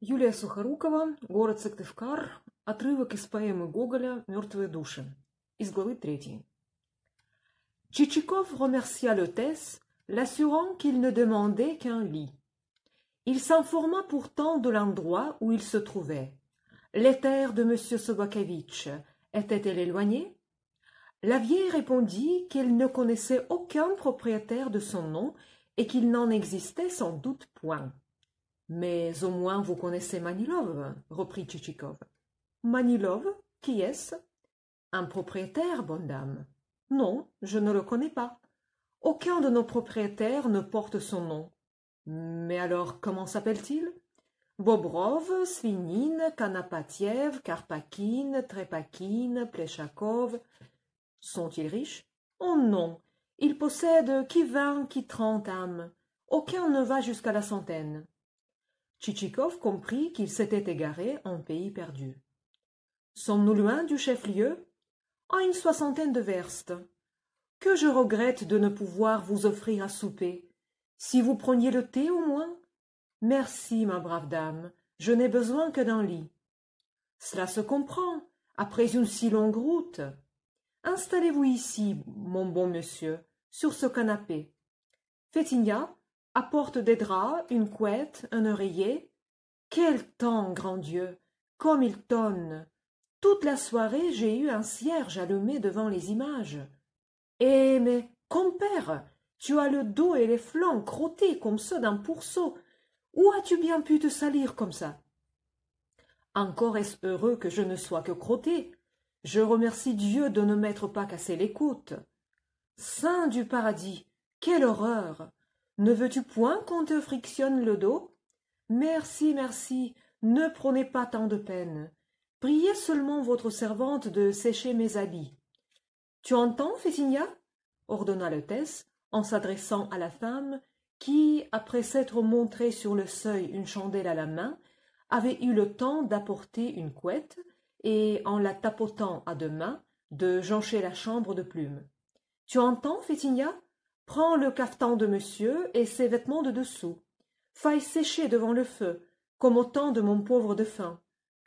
Юлия Сухорукова, город Сыктывкар, отрывок из поэмы Гоголя «Мертвые души», из главы 3. Tchitchikov remercia l'hôtesse, l'assurant qu'il ne demandait qu'un lit. Il s'informa pourtant de l'endroit où il se trouvait. Les terres de M. Sobakevitch étaient-elles éloignées? La vieille répondit qu'elle ne connaissait aucun propriétaire de son nom et qu'il n'en existait sans doute point. « Mais au moins vous connaissez Manilov, reprit Tchitchikov. « Manilov, qui est-ce? Un propriétaire, bonne dame. Non, je ne le connais pas. Aucun de nos propriétaires ne porte son nom. Mais alors, comment s'appelle-t-il? Bobrov, Svinine, Kanapatiev, Karpakine, Trepakine, Plechakov. Sont-ils riches? Oh non, ils possèdent qui 20, qui 30 âmes. Aucun ne va jusqu'à la centaine. Tchitchikov comprit qu'il s'était égaré en pays perdu. Sommes-nous loin du chef-lieu? À une 60aine de verstes. Que je regrette de ne pouvoir vous offrir à souper. Si vous preniez le thé au moins? Merci, ma brave dame, je n'ai besoin que d'un lit. Cela se comprend, après une si longue route. Installez-vous ici, mon bon monsieur, sur ce canapé. Fétinia apporte des draps, une couette, un oreiller. Quel temps, grand Dieu! Comme il tonne! Toute la soirée, j'ai eu un cierge allumé devant les images. Eh, mais, compère, tu as le dos et les flancs crottés comme ceux d'un pourceau. Où as-tu bien pu te salir comme ça? Encore est-ce heureux que je ne sois que crotté. Je remercie Dieu de ne m'être pas cassé les côtes. Saint du paradis, quelle horreur! Ne veux-tu point qu'on te frictionne le dos? Merci, merci, ne prenez pas tant de peine. Priez seulement votre servante de sécher mes habits. Tu entends, Fétinia? Ordonna l'hôtesse, en s'adressant à la femme, qui, après s'être montrée sur le seuil une chandelle à la main, avait eu le temps d'apporter une couette et, en la tapotant à deux mains, de joncher la chambre de plumes. Tu entends, Fétinia? Prends le cafetan de monsieur et ses vêtements de dessous. Faille sécher devant le feu, comme au temps de mon pauvre défunt.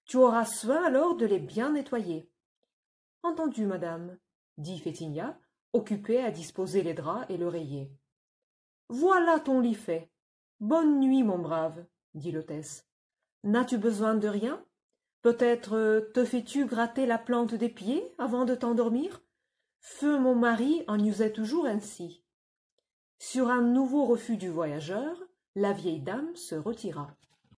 Tu auras soin alors de les bien nettoyer. Entendu, madame, dit Fétinia, occupée à disposer les draps et l'oreiller. Voilà ton lit fait. Bonne nuit, mon brave, dit l'hôtesse. N'as-tu besoin de rien? Peut-être te fais-tu gratter la plante des pieds avant de t'endormir? Feu mon mari en usait toujours ainsi. Sur un nouveau refus du voyageur, la vieille dame se retira.